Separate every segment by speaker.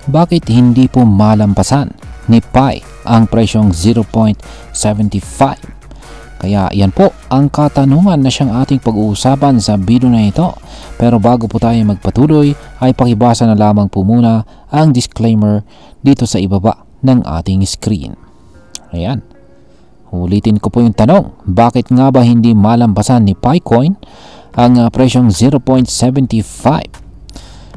Speaker 1: Bakit hindi po malampasan ni Pi ang presyong 0.75? Kaya yan po ang katanungan na siyang ating pag-uusapan sa video na ito. Pero bago po tayo magpatuloy ay pakibasa na lamang po muna ang disclaimer dito sa ibaba ng ating screen. Ayan. Ulitin ko po yung tanong, bakit nga ba hindi malampasan ni Picoin ang presyong 0.75?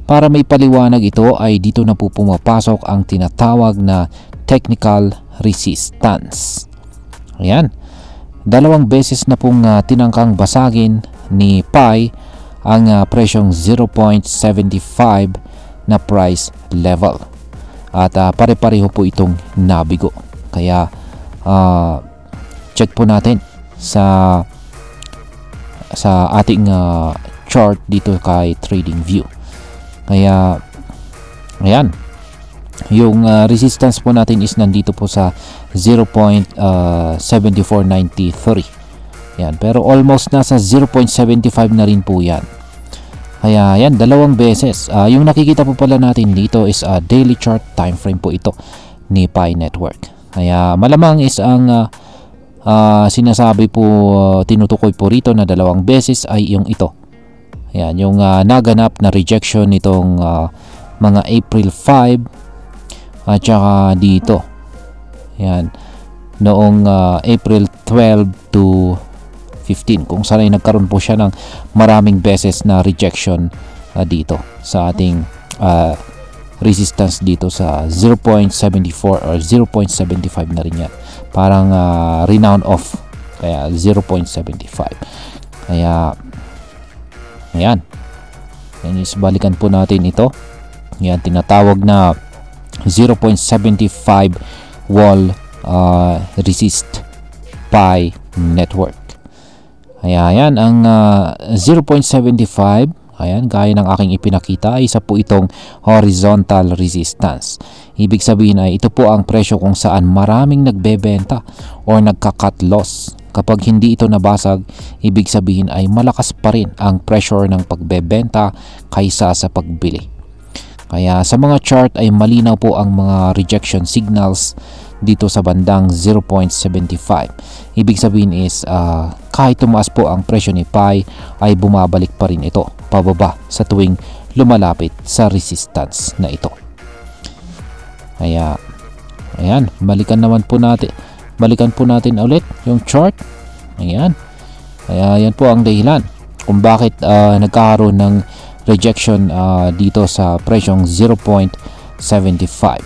Speaker 1: Para may paliwanag ito ay dito na po pumapasok ang tinatawag na technical resistance. Ayan. Dalawang beses na pong tinangkang basagin ni Pi ang presyong 0.75 na price level. At pare-pareho po itong nabigo. Kaya check po natin sa ating chart dito kay TradingView. Kaya ayan, yung resistance po natin is nandito po sa 0.7493. Yan, pero almost nasa 0.75 na rin po yan. Kaya yan, dalawang beses. Yung nakikita po pala natin dito is daily chart time frame po ito ni Pi Network. Kaya malamang is ang sinasabi po, tinutukoy po rito na dalawang beses ay yung ito. Ayan, yung naganap na rejection nitong mga April 5 at saka dito. Ayan, noong April 12 to 15 kung saan ay nagkaroon po siya ng maraming beses na rejection dito sa ating resistance dito sa 0.74 or 0.75 na rin yan. Parang renown off. Kaya 0.75. Kaya ayan. Yan is balikan po natin ito. Yan, tinatawag na 0.75 wall resist Pi network. Kaya yan, ang 0.75, ayan, gaya ng aking ipinakita, isa po itong horizontal resistance. Ibig sabihin ay ito po ang presyo kung saan maraming nagbebenta o nagka-cut loss. Kapag hindi ito nabasag, ibig sabihin ay malakas pa rin ang pressure ng pagbebenta kaysa sa pagbili. Kaya sa mga chart ay malinaw po ang mga rejection signals dito sa bandang 0.75. Ibig sabihin is kahit tumaas po ang presyo ni Pi ay bumabalik pa rin ito pababa sa tuwing lumalapit sa resistance na ito. Kaya ayan, balikan po natin ulit yung chart. Ayan. Kaya yan po ang dahilan kung bakit nagkakaroon ng rejection dito sa presyong 0.75.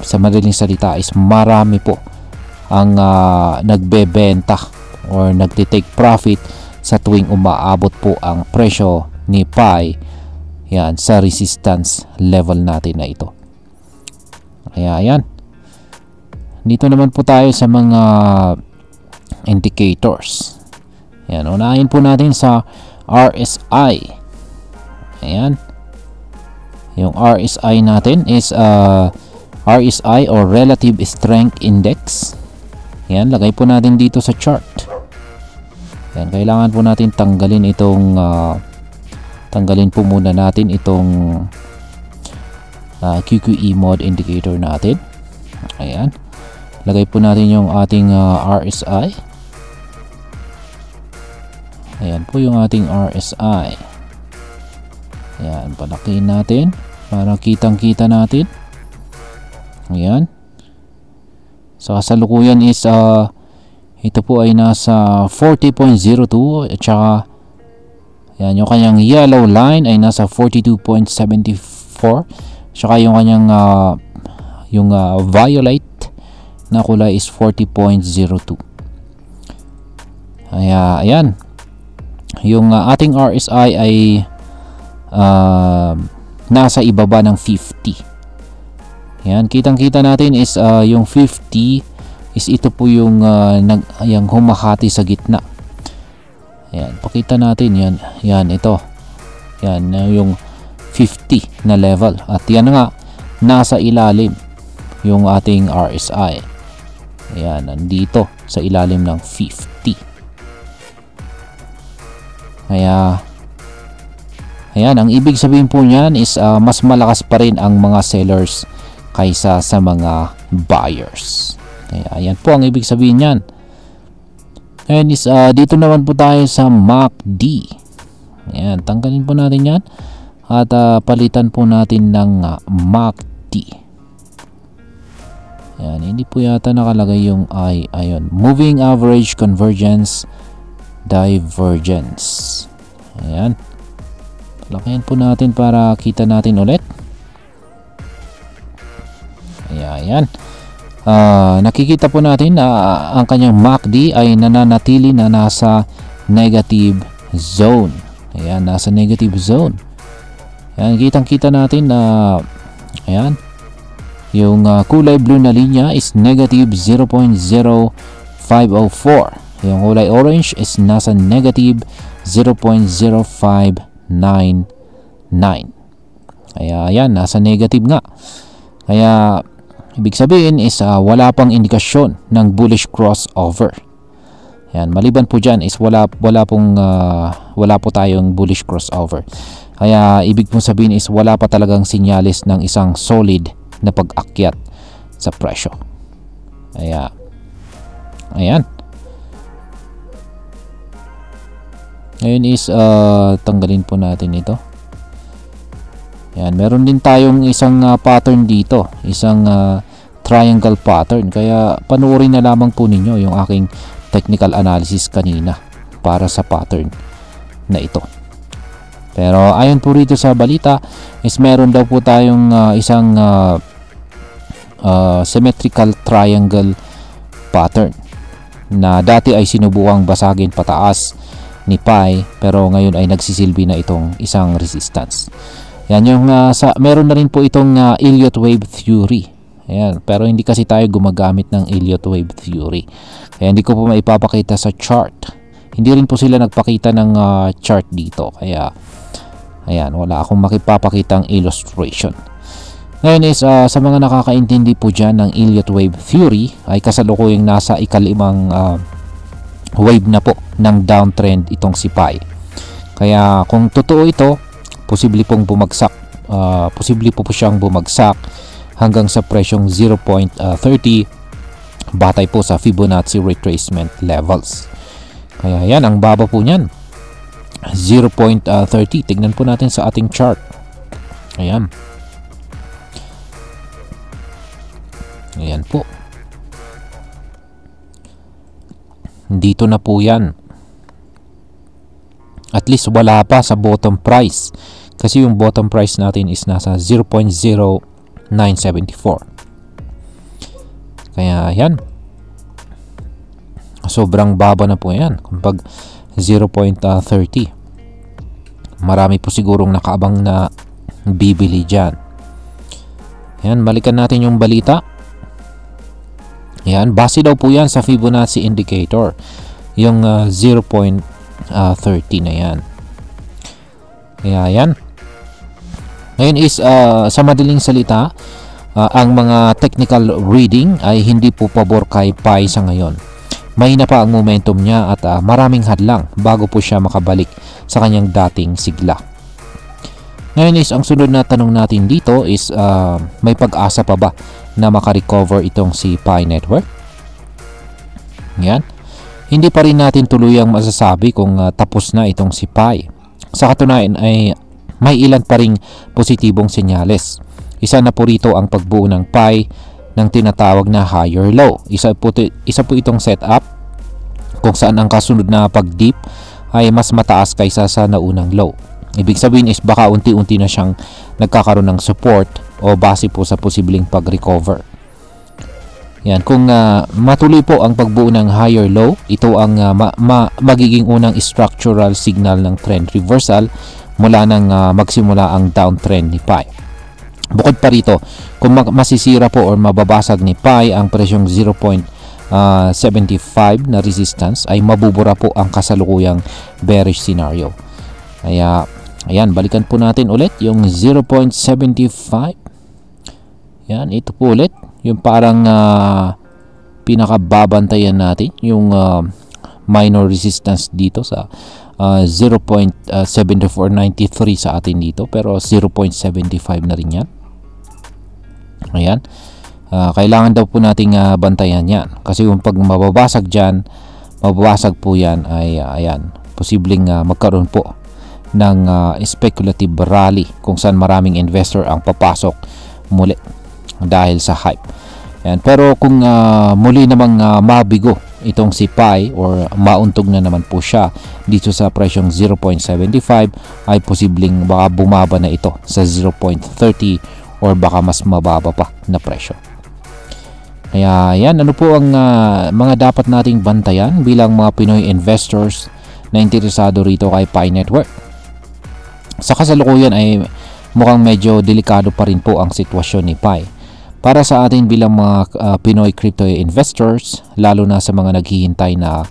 Speaker 1: Sa madaling salita is marami po ang nagbebenta or nagtitake profit sa tuwing umaabot po ang presyo ni Pi yan sa resistance level natin na ito. Kaya ayan. Dito naman po tayo sa mga indicators. Ayan, unahin po natin sa RSI. Ayan. Yung RSI natin is RSI or Relative Strength Index. Ayan, lagay po natin dito sa chart. Ayan, kailangan po natin tanggalin itong tanggalin po muna natin itong QQE mode indicator natin. Ayan. Lagay po natin yung ating RSI. Ayan po yung ating RSI. Ayan, palakihin natin para kitang-kita natin. Ayan. Sa kasalukuyan is ito po ay nasa 40.02 at saka ayan, yung kanyang yellow line ay nasa 42.74. Saka yung kanyang violet na kulay is 40.02. Kaya ayan, yung ating RSI ay nasa ibaba ng 50. Ayan, kitang-kita natin is yung 50 is ito po yung yung humahati sa gitna. Ayan, pakita natin yan. Yan, ito. Yan, yung 50 na level. At yan nga, nasa ilalim yung ating RSI. Ayan, nandito sa ilalim ng 50. Kaya ayan, ang ibig sabihin po niyan is mas malakas pa rin ang mga sellers kaysa sa mga buyers. Kaya yan po ang ibig sabihin yan. And dito naman po tayo sa MACD. Ayan, tanggalin po natin yan at palitan po natin ng MACD. Ayan, hindi po yata nakalagay yung I. Ayun, moving average convergence divergence. Ayan, palakihan po natin para kita natin ulit. Ayan. Nakikita po natin na ang kanyang MACD ay nananatili na nasa negative zone. Ayan, nasa negative zone. Ayan, kitang-kita natin na ayan, yung kulay blue na linya is negative 0.0504. Yung kulay orange is nasa negative 0.0599. Kaya ayan, nasa negative nga. Kaya ibig sabihin is wala pang indikasyon ng bullish crossover. Yan, maliban po dyan is wala po tayong bullish crossover. Kaya ibig pong sabihin is wala pa talagang sinyalis ng isang solid na pag-akyat sa presyo. Kaya ayan. Ngayon is tanggalin po natin ito. Yan, meron din tayong isang pattern dito, isang triangle pattern. Kaya panuorin na lamang po ninyo yung aking technical analysis kanina para sa pattern na ito. Pero ayon po rito sa balita is meron daw po tayong isang symmetrical triangle pattern na dati ay sinubukang basagin pataas ni Pi, pero ngayon ay nagsisilbi na itong isang resistance. Yan yung meron na rin po itong Elliott wave theory. Ayan, pero hindi kasi tayo gumagamit ng Elliott wave theory. Kaya hindi ko po maipapakita sa chart. Hindi rin po sila nagpakita ng chart dito. Kaya ayan, wala akong makipapakitang illustration. Ngayon is sa mga nakakaintindi po dyan ng Elliott wave theory ay kasalukuyang nasa ikalimang wave na po ng downtrend itong si Pi. Kaya kung totoo ito, posible pong bumagsak. Posible po siyang bumagsak hanggang sa presyong 0.30 batay po sa Fibonacci retracement levels. Kaya yan, ang baba po niyan 0.30. Tignan po natin sa ating chart. Ayan. Ayan po. Dito na po yan. At least wala pa sa bottom price. Kasi yung bottom price natin is nasa 0.0974. Kaya yan. Sobrang baba na po yan. Kapag 0.30. Marami po sigurong nakaabang na bibili dyan. Ayan, balikan natin yung balita. Ayan, base daw po yan sa Fibonacci indicator. Yung 0.30 na yan. Kaya yan. Ngayon is sa madaling salita, ang mga technical reading ay hindi po pabor kay Pi sa ngayon. Mahina pa ang momentum niya at maraming hadlang bago po siya makabalik sa kanyang dating sigla. Ngayon is ang sunod na tanong natin dito is may pag-asa pa ba na makarecover itong si Pi Network? Yan. Hindi pa rin natin tuluyang masasabi kung tapos na itong si Pi. Sa katunayan ay may ilan pa ring positibong senyales. Isa na po rito ang pagbuo ng Pi ng tinatawag na higher low. Isa po itong setup kung saan ang kasunod na pag-dip ay mas mataas kaysa sa naunang low. Ibig sabihin is baka unti-unti na siyang nagkakaroon ng support o base po sa posibleng pag-recover. Yan, kung matuloy po ang pagbuo ng higher low, ito ang magiging unang structural signal ng trend reversal mula nang magsimula ang downtrend ni Pi. Bukod pa rito, kung masisira po o mababasag ni Pi ang presyong 0.75 na resistance, ay mabubura po ang kasalukuyang bearish scenario. Kaya ayan, balikan po natin ulit yung 0.75. Yan, ito po ulit yung parang pinakababantayan natin yung minor resistance dito sa 0.7493 sa atin dito, pero 0.75 na rin yan. Ayan. Ayan. Kailangan daw po nating bantayan yan. Kasi kung pag mababasag po yan ay ayan, posibleng magkaroon po ng speculative rally kung saan maraming investor ang papasok muli dahil sa hype. Ayan. Pero kung muli namang mabigo itong si Pi or mauntog na naman po siya dito sa presyong 0.75 ay posibleng baka bumaba na ito sa 0.30 or baka mas mababa pa na presyo. Kaya yan, ano po ang mga dapat nating bantayan bilang mga Pinoy investors na interesado rito kay Pi Network. Sa kasalukuyan ay mukhang medyo delikado pa rin po ang sitwasyon ni Pi. Para sa atin bilang mga Pinoy crypto investors, lalo na sa mga naghihintay na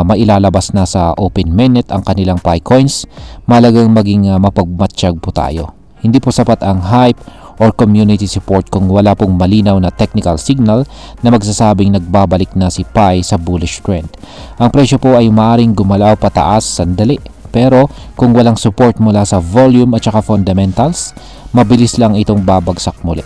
Speaker 1: mailalabas na sa open mainnet ang kanilang Pi coins, malagang maging mapagmatsyag po tayo. Hindi po sapat ang hype or community support kung wala pong malinaw na technical signal na magsasabing nagbabalik na si Pi sa bullish trend. Ang presyo po ay maaaring gumalaw pataas sandali, pero kung walang support mula sa volume at saka fundamentals, mabilis lang itong babagsak muli.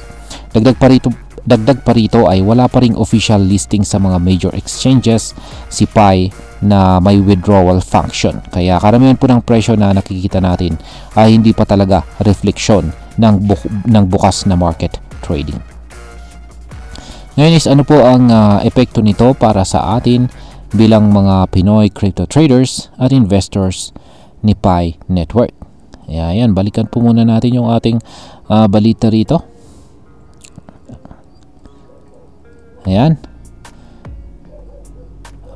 Speaker 1: Dagdag pa rito ay wala pa ring official listing sa mga major exchanges si Pi na may withdrawal function. Kaya karamihan po ng presyo na nakikita natin ay hindi pa talaga refleksyon ng bukas na market trading. Ngayon is ano po ang epekto nito para sa atin bilang mga Pinoy crypto traders at investors ni Pi Network. Ayan, balikan po muna natin yung ating balita rito. Ayan.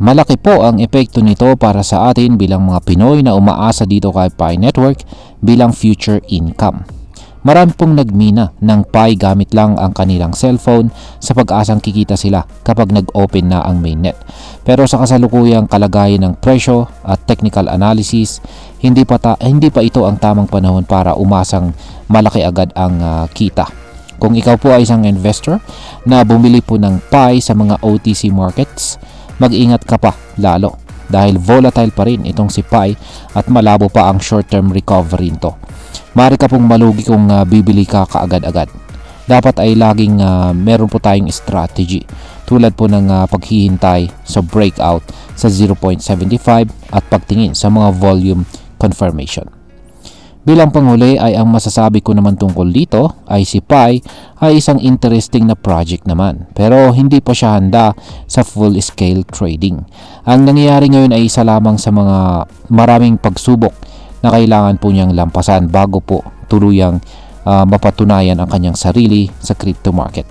Speaker 1: Malaki po ang epekto nito para sa atin bilang mga Pinoy na umaasa dito kay Pi Network bilang future income. Marami pong nagmina ng Pi gamit lang ang kanilang cellphone sa pag-asang kikita sila kapag nag-open na ang mainnet. Pero sa kasalukuyang kalagayan ng presyo at technical analysis, hindi pa ito ang tamang panahon para umasang malaki agad ang kita. Kung ikaw po ay isang investor na bumili po ng Pi sa mga OTC markets, mag-ingat ka pa lalo dahil volatile pa rin itong si Pi at malabo pa ang short-term recovery nito. Maaari ka pong malugi kung bibili ka kaagad-agad. Dapat ay laging meron po tayong strategy tulad po ng paghihintay sa breakout sa 0.75 at pagtingin sa mga volume confirmation. Bilang panghuli ay ang masasabi ko naman tungkol dito ay si Pi ay isang interesting na project naman, pero hindi pa siya handa sa full scale trading. Ang nangyayari ngayon ay isa lamang sa mga maraming pagsubok na kailangan po niyang lampasan bago po tuluyang mapatunayan ang kanyang sarili sa crypto market.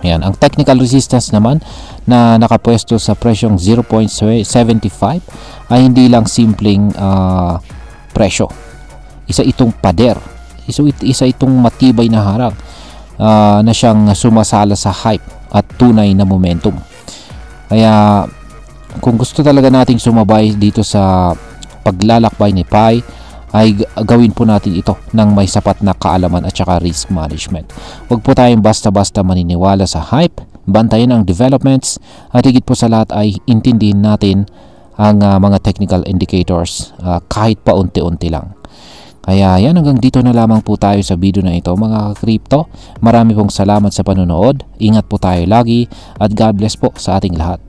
Speaker 1: Ayan, ang technical resistance naman na nakapwesto sa presyong 0.75 ay hindi lang simpleng presyo. Isa itong pader. Isa itong matibay na harang na siyang sumasala sa hype at tunay na momentum. Kaya kung gusto talaga nating sumabay dito sa paglalakbay ni Pi, ay gawin po natin ito ng may sapat na kaalaman at saka risk management. Huwag po tayong basta-basta maniniwala sa hype, bantayan ang developments, at higit po sa lahat ay intindihin natin ang mga technical indicators kahit pa unti-unti lang. Kaya yan, hanggang dito na lamang po tayo sa video na ito mga ka-crypto. Marami pong salamat sa panonood, ingat po tayo lagi at God bless po sa ating lahat.